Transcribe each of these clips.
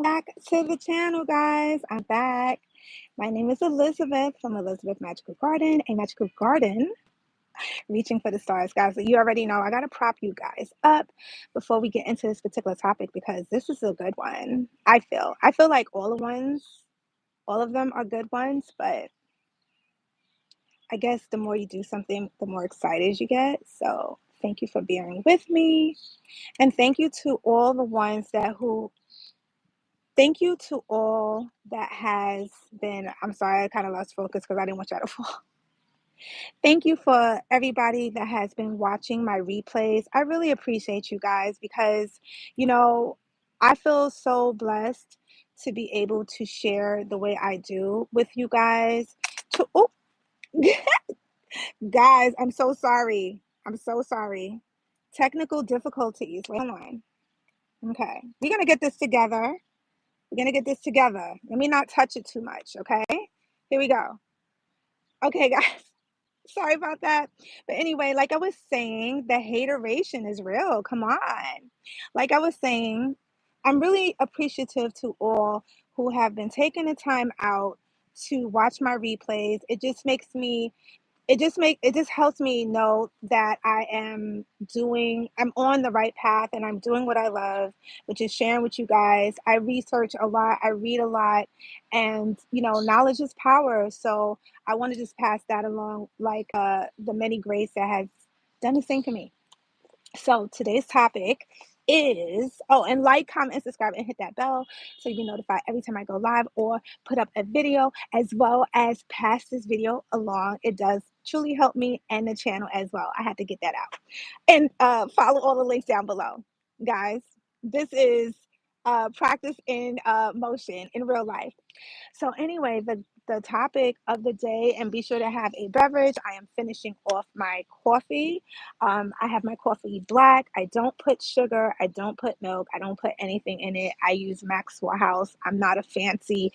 Back to the channel, guys. I'm back. My name is Elizabeth from Elizabeth Magical Garden, a magical garden reaching for the stars, guys. You already know I got to prop you guys up before we get into this particular topic because this is a good one. I feel like all of them are good ones, but I guess the more you do something, the more excited you get. So thank you for bearing with me, and thank you to all that has been. I'm sorry, I kind of lost focus because I didn't want y'all to fall. Thank you for everybody that has been watching my replays. I really appreciate you guys because, you know, I feel so blessed to be able to share the way I do with you guys. Oh, guys, I'm so sorry. I'm so sorry. Technical difficulties. Wait, hold on. Okay. We're going to get this together. We're going to get this together. Let me not touch it too much. Okay. Here we go. Okay, guys. Sorry about that. But anyway, like I was saying, the hateration is real. Come on. Like I was saying, I'm really appreciative to all who have been taking the time out to watch my replays. It just helps me know that I'm on the right path and I'm doing what I love, which is sharing with you guys. I research a lot, I read a lot, and knowledge is power. So I want to just pass that along, like the many grace that has done the same for me. So today's topic is, oh, and like, comment, and subscribe, and hit that bell so you be notified every time I go live or put up a video, as well as pass this video along. It does truly help me and the channel as well. I had to get that out. And follow all the links down below. Guys, this is practice in motion in real life. So anyway, the topic of the day, and be sure to have a beverage. I am finishing off my coffee. I have my coffee black. I don't put sugar. I don't put milk. I don't put anything in it. I use Maxwell House. I'm not a fancy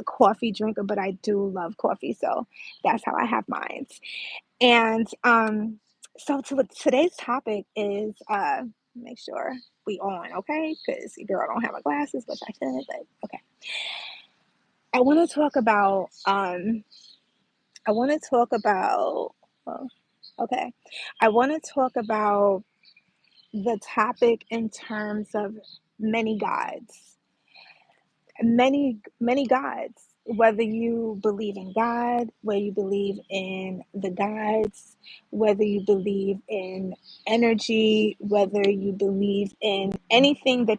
coffee drinker, but I do love coffee. So that's how I have mine. And so today's topic is make sure we on, okay? Because girl, I don't have my glasses, which I should, but okay. I want to talk about I want to talk about well, okay. I want to talk about the topic in terms of many gods. Many gods. Whether you believe in God, whether you believe in the gods, whether you believe in energy, whether you believe in anything that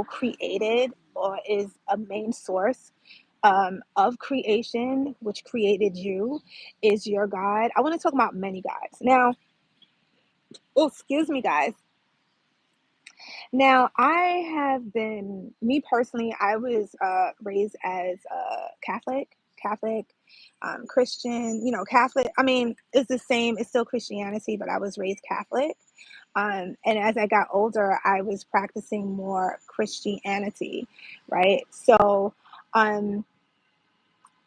created or is a main source of creation, which created you, is your God. I want to talk about many gods. Now, oh, excuse me, guys. Now, me personally, I was raised as Catholic, Christian, Catholic. I mean, it's the same, it's still Christianity, but I was raised Catholic. And as I got older, I was practicing more Christianity, right? So, um,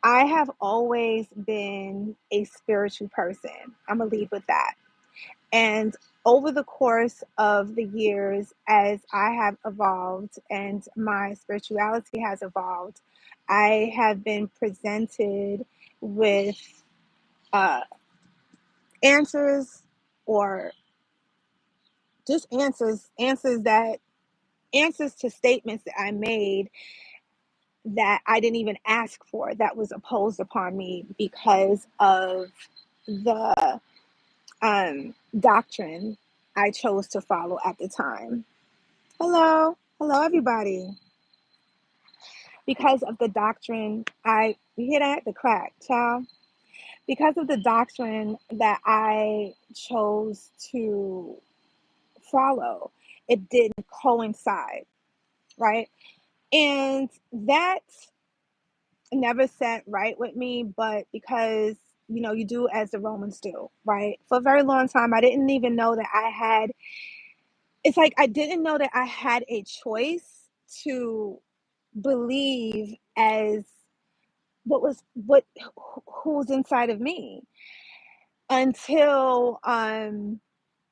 I have always been a spiritual person. I'm gonna leave with that. And over the course of the years, as I have evolved and my spirituality has evolved, I have been presented with uh, answers, or just answers to statements that I made that I didn't even ask for, that was imposed upon me because of the doctrine I chose to follow at the time. Hello, everybody. Because of the doctrine, you hear that? The crack, child. Because of the doctrine that I chose to follow, it didn't coincide, right? And that never sat right with me, but because you do as the Romans do, right? For a very long time, I didn't even know that it's like I didn't know that I had a choice to believe as what who's inside of me until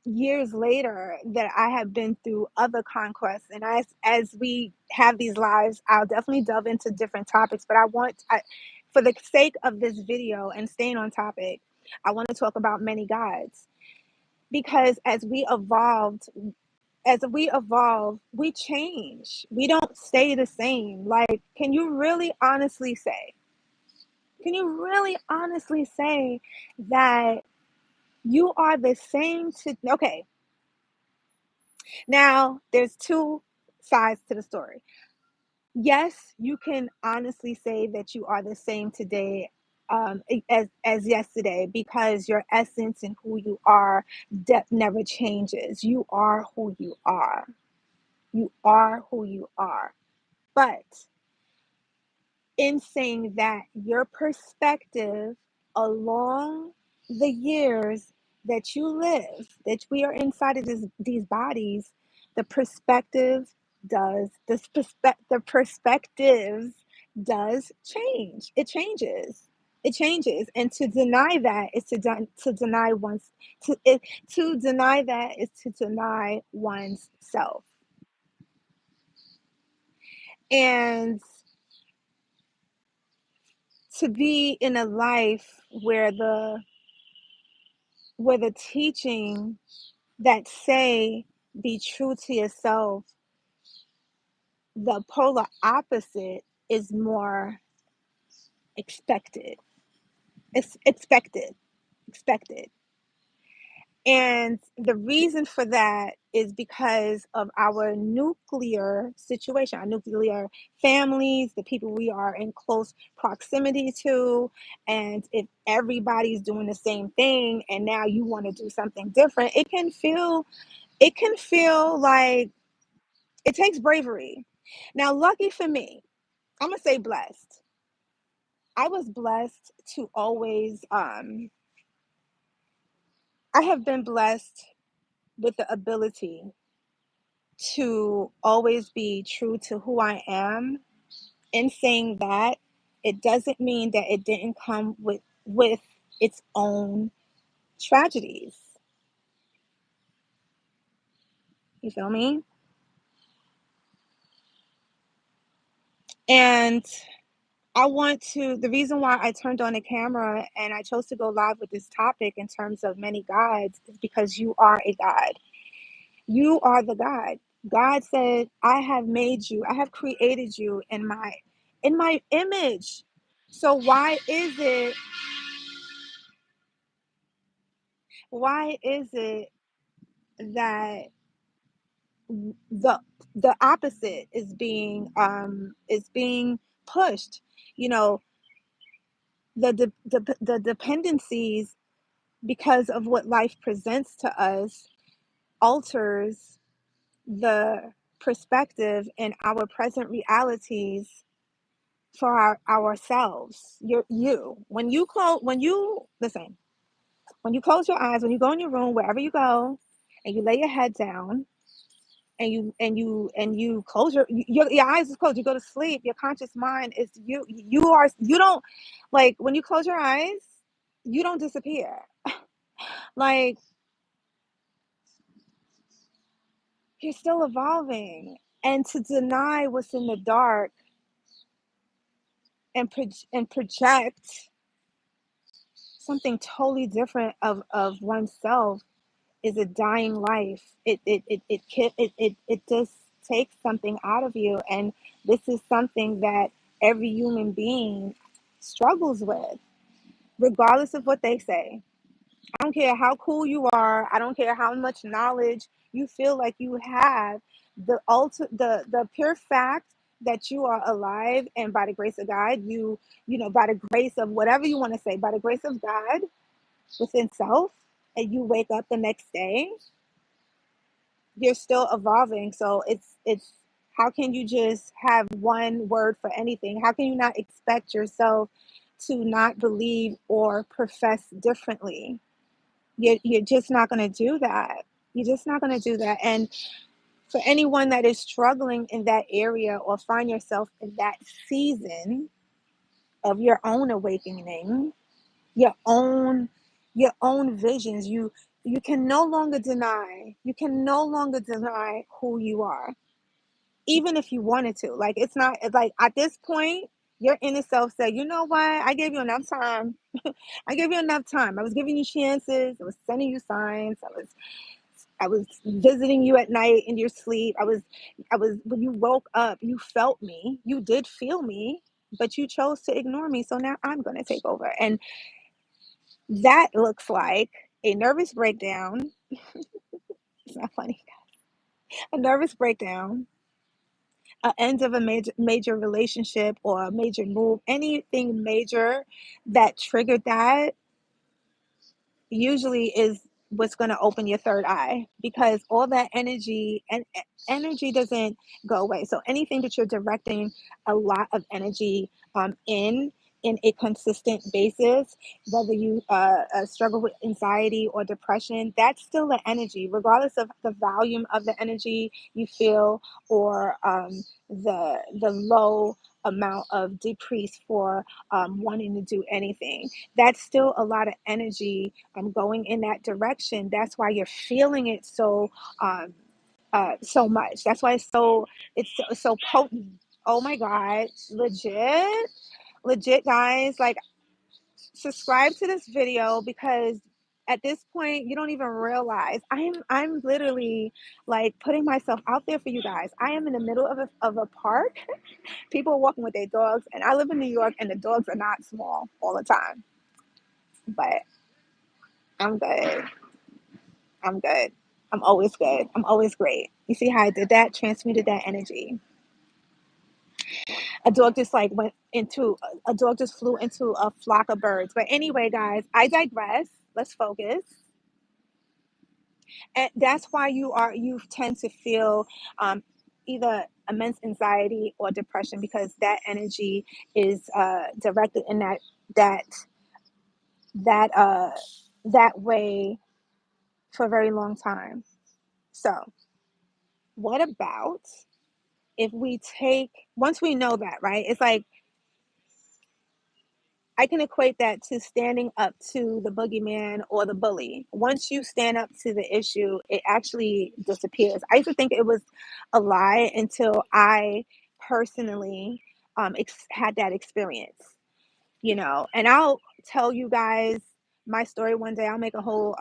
years later that I have been through other conquests, and as we have these lives, I'll definitely delve into different topics. But for the sake of this video and staying on topic, I want to talk about many gods, because as we evolve, we change. We don't stay the same. Like, can you really honestly say that you are the same to okay, now there's two sides to the story. Yes, you can honestly say that you are the same today, as yesterday, because your essence and who you are never changes. You are who you are. You are who you are. But in saying that, your perspective along the years that you live, that we are inside of these bodies, the perspective the perspectives does change. It changes. It changes, and to deny that is to deny to deny that is to deny one's self. And to be in a life where the teaching that say be true to yourself, the polar opposite is more expected. It's expected. And the reason for that is because of our nuclear situation, our nuclear families, the people we are in close proximity to. And if everybody's doing the same thing and now you want to do something different, it can feel like it takes bravery. Now, lucky for me, I'm gonna say blessed. I was blessed to always I have been blessed with the ability to always be true to who I am. In saying that, it doesn't mean that it didn't come with its own tragedies. You feel me? And the reason why I turned on the camera and I chose to go live with this topic in terms of many gods is because you are a god. You are the God. God said, I have made you, I have created you in my image. So why is it that the the opposite is being pushed? You know, the dependencies, because of what life presents to us, alters the perspective and our present realities for ourselves. When you listen, when you close your eyes, when you go in your room, wherever you go, and you lay your head down, and you close your eyes is closed, you go to sleep, your conscious mind is you don't, like, when you close your eyes, you don't disappear. Like, you're still evolving. And to deny what's in the dark and project something totally different of oneself is a dying life. It just takes something out of you, and this is something that every human being struggles with, regardless of what they say. I don't care how cool you are. I don't care how much knowledge you feel like you have. The pure fact that you are alive, and by the grace of God, by the grace of whatever you want to say, by the grace of God within self, and you wake up the next day, you're still evolving. So it's how can you just have one word for anything? How can you not expect yourself to not believe or profess differently? You're just not going to do that. You're just not going to do that. And for anyone that is struggling in that area, or find yourself in that season of your own awakening, your own your own visions, You can no longer deny. You can no longer deny who you are, even if you wanted to. Like, it's like at this point, your inner self said, you know what? I gave you enough time. I gave you enough time. I was giving you chances. I was sending you signs. I was visiting you at night in your sleep. I was when you woke up, you felt me. You did feel me, but you chose to ignore me. So now I'm going to take over. And that looks like a nervous breakdown. It's not funny. A nervous breakdown, a end of a major relationship or a major move, anything major that triggered that usually is what's going to open your third eye, because all that energy and energy doesn't go away. So anything that you're directing a lot of energy in a consistent basis, whether you struggle with anxiety or depression, that's still the energy, regardless of the volume of the energy you feel, or the low amount of decrease for wanting to do anything. That's still a lot of energy going in that direction. That's why you're feeling it um, so much. That's why it's so potent. Oh my God, legit, guys. Like, subscribe to this video, because at this point you don't even realize I'm literally like putting myself out there for you guys. I am in the middle of a park. People are walking with their dogs, and I live in New York, and the dogs are not small all the time. But I'm good. I'm good. I'm always good. I'm always great. You see how I did that? Transmuted that energy. A dog just like went into a dog just flew into a flock of birds. But anyway, guys, I digress. Let's focus. And that's why you tend to feel either immense anxiety or depression, because that energy is directed in that that uh that way for a very long time. So what about if we take, once we know that, right? It's like I can equate that to standing up to the boogeyman or the bully. Once you stand up to the issue, it actually disappears. I used to think it was a lie until I personally had that experience, and I'll tell you guys my story one day. I'll make a whole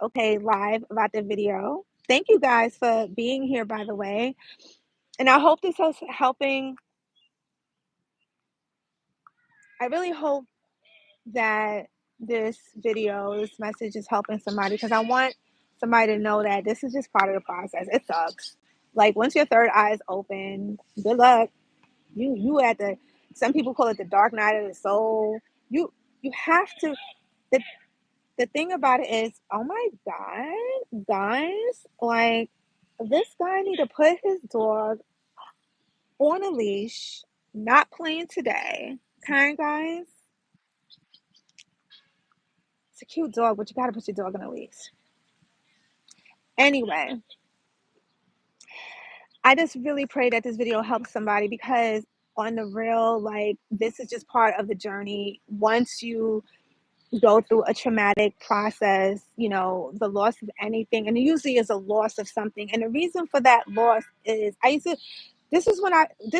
okay live about the video. Thank you guys for being here, by the way, and I hope this is helping. I really hope that this message is helping somebody, because I want somebody to know that this is just part of the process. It sucks. Like, once your third eye is open, good luck. You at the, some people call it the dark night of the soul. You have to, the the thing about it is, oh my God, guys, like, this guy need to put his dog on a leash, not playing today. Okay, guys? It's a cute dog, but you gotta put your dog on a leash. Anyway, I just really pray that this video helps somebody, because on the real, like, this is just part of the journey. Once you go through a traumatic process, the loss of anything, and it usually is a loss of something. And the reason for that loss is, this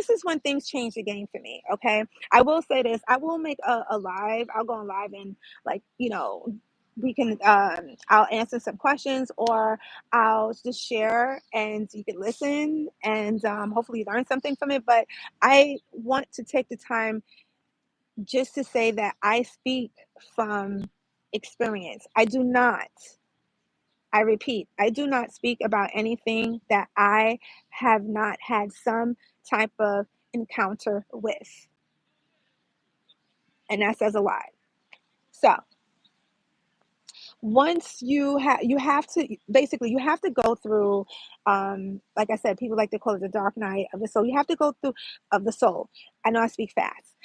is when things change the game for me. Okay. I will say this. I will make a live. I'll go on live, and, like, we can, I'll answer some questions, or I'll just share and you can listen, and hopefully learn something from it. But I want to take the time just to say that I speak from experience. I repeat, I do not speak about anything that I have not had some type of encounter with. And that says a lot. So, once you have to, basically, you have to go through, like I said, people like to call it the dark night of the soul. You have to go through, of the soul. I know I speak fast.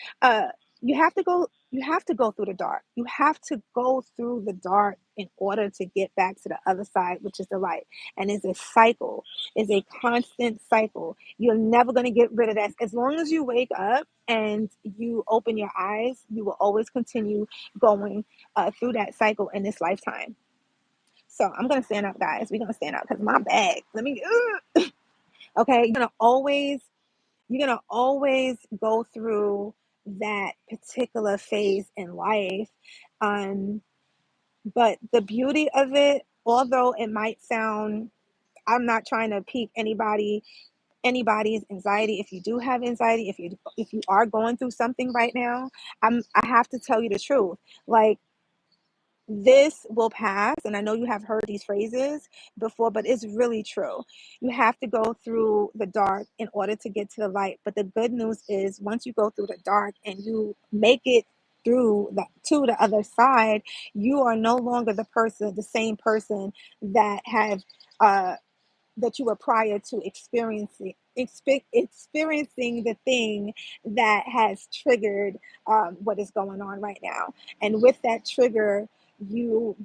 You have to go through the dark. You have to go through the dark in order to get back to the other side, which is the light. And it's a cycle. It's a constant cycle. You're never going to get rid of that. As long as you wake up and you open your eyes, you will always continue going through that cycle in this lifetime. So I'm gonna stand up, guys. We're gonna stand up because my bag. Let me. Okay, you're gonna always go through that particular phase in life. Um, but the beauty of it, although it might sound, I'm not trying to pique anybody's anxiety. If you do have anxiety, if you are going through something right now, I have to tell you the truth. Like, this will pass, and I know you have heard these phrases before, but it's really true. You have to go through the dark in order to get to the light. But the good news is, once you go through the dark and you make it through to the other side, you are no longer the same person that have uh that you were prior to experiencing the thing that has triggered what is going on right now. And with that trigger, your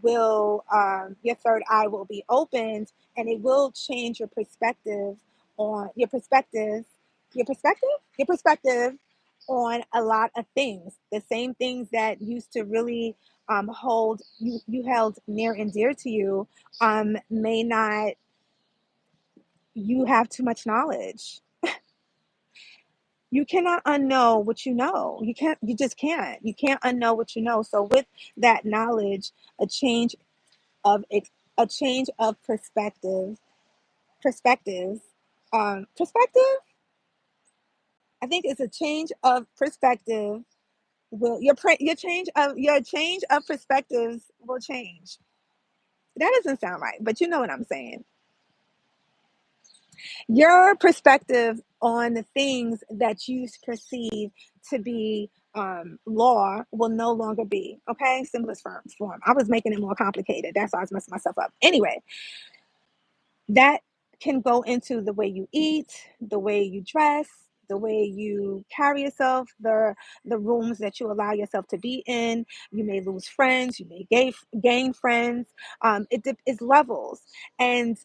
third eye will be opened, and it will change your perspective on a lot of things. The same things that used to really hold you held near and dear to you may not. You have too much knowledge. You cannot unknow what you know. You just can't. You can't unknow what you know. So with that knowledge, a change of a change of perspectives, perspective. I think it's a change of perspective. Your change of perspectives will change. That doesn't sound right, but you know what I'm saying. Your perspective on the things that you perceive to be law will no longer be. Okay, simplest form. I was making it more complicated. That's why I was messing myself up. Anyway, that can go into the way you eat, the way you dress, the way you carry yourself, the rooms that you allow yourself to be in. You may lose friends, you may gain friends. It's levels, and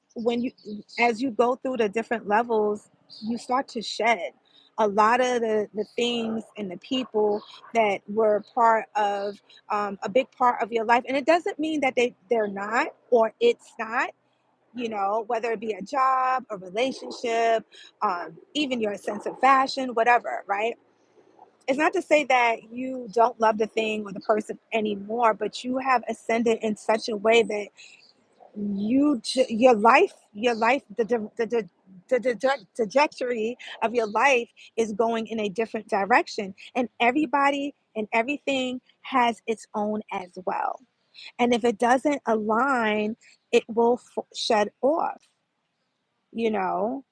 as you go through the different levels, you start to shed a lot of the things and the people that were part of a big part of your life. And it doesn't mean that they're not, or it's not, whether it be a job, a relationship, even your sense of fashion, whatever, right? It's not to say that you don't love the thing or the person anymore, but you have ascended in such a way that your life, the trajectory of your life is going in a different direction, and everybody and everything has its own as well. And if it doesn't align, it will shed off. You know,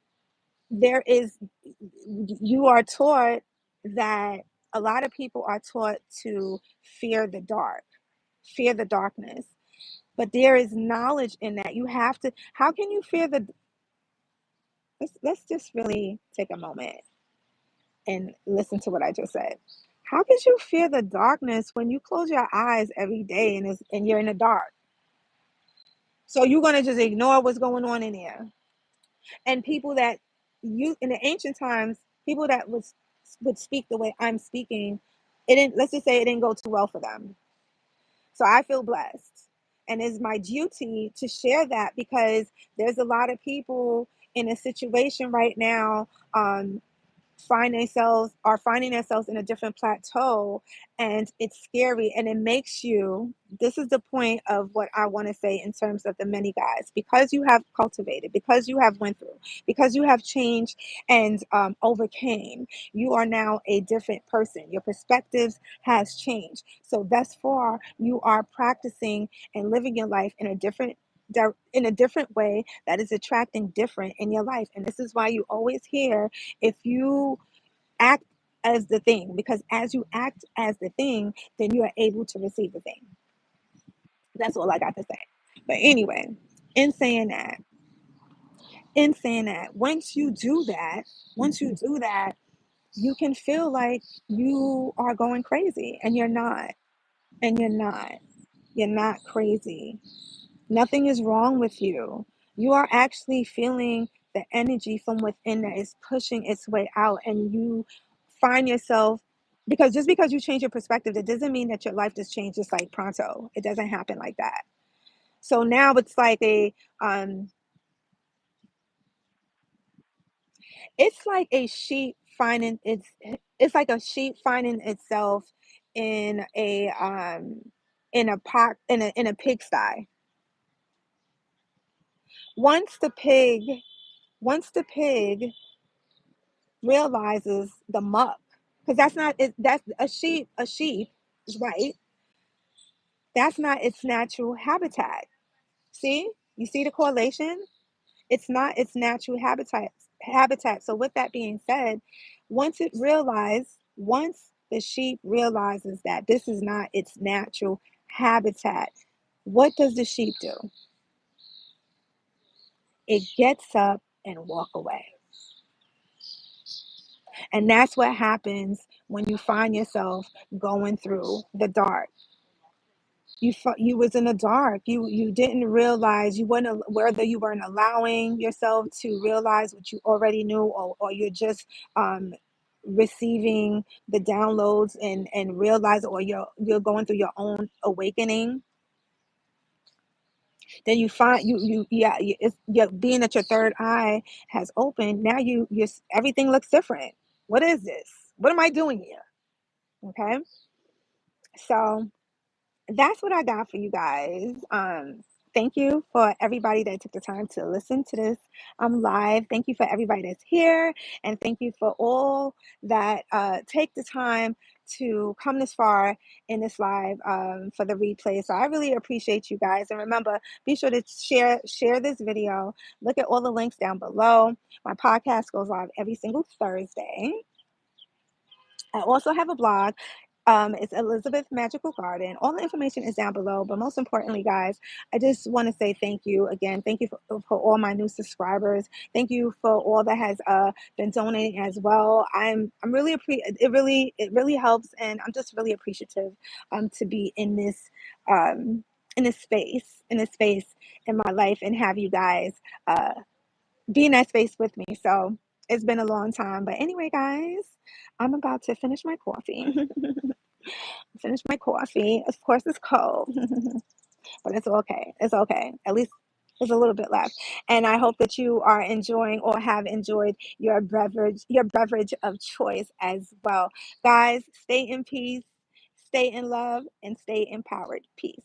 there is, you are taught that a lot of people are taught to fear the dark, fear the darkness. But there is knowledge in that. You have to, how can you fear let's just really take a moment and listen to what I just said. How could you fear the darkness when you close your eyes every day and you're in the dark? So you're going to just ignore what's going on in there. And people that you in the ancient times, people that would speak the way I'm speaking, it didn't. Let's just say it didn't go too well for them. So I feel blessed, and it's my duty to share that, because there's a lot of people in a situation right now, finding themselves in a different plateau, and it's scary, and it makes you, this is the point of what I want to say in terms of the many guys, because you have cultivated, because you have went through, because you have changed and overcame, you are now a different person. Your perspectives has changed, so thus far you are practicing and living your life in a different way that is attracting different in your life. And this is why you always hear, if you act as the thing, because as you act as the thing, then you are able to receive the thing. That's all I got to say. But anyway, in saying that, once you do that, you can feel like you are going crazy, and you're not. And you're not. You're not crazy. Nothing is wrong with you. You are actually feeling the energy from within that is pushing its way out, and you find yourself, because just because you change your perspective, that doesn't mean that your life just changed just like pronto. It doesn't happen like that. So now it's like a it's like a sheep finding it's like a sheep finding itself in a pot in a pigsty. Once the pig once the pig realizes the muck, because that's not it, that's a sheep, right? That's not its natural habitat. See? You see the correlation? It's not its natural habitat. So with that being said, once the sheep realizes that this is not its natural habitat, what does the sheep do? It gets up and walk away. And that's what happens when you find yourself going through the dark. You was in the dark. You didn't realize, you weren't whether you weren't allowing yourself to realize what you already knew, or you're just um receiving the downloads and realize, or you're going through your own awakening. Then you find you yeah it's being that your third eye has opened. Now everything looks different. What is this? What am I doing here? Okay, so that's what I got for you guys. Thank you for everybody that took the time to listen to this live. Thank you for everybody that's here, and thank you for all that take the time to come this far in this live for the replay. So I really appreciate you guys. And remember, be sure to share this video. Look at all the links down below. My podcast goes live every single Thursday. I also have a blog. It's Elizabeth Magical Garden. All the information is down below. But most importantly, guys, I just want to say thank you again. Thank you for all my new subscribers. Thank you for all that has been donating as well. I'm really it really helps, and I'm just really appreciative to be in this space in my life, and have you guys be in that space with me. So it's been a long time. But anyway, guys, I'm about to finish my coffee. Finish my coffee. Of course, it's cold, but it's okay. It's okay. At least there's a little bit left. And I hope that you are enjoying or have enjoyed your beverage of choice as well. Guys, stay in peace, stay in love, and stay empowered. Peace.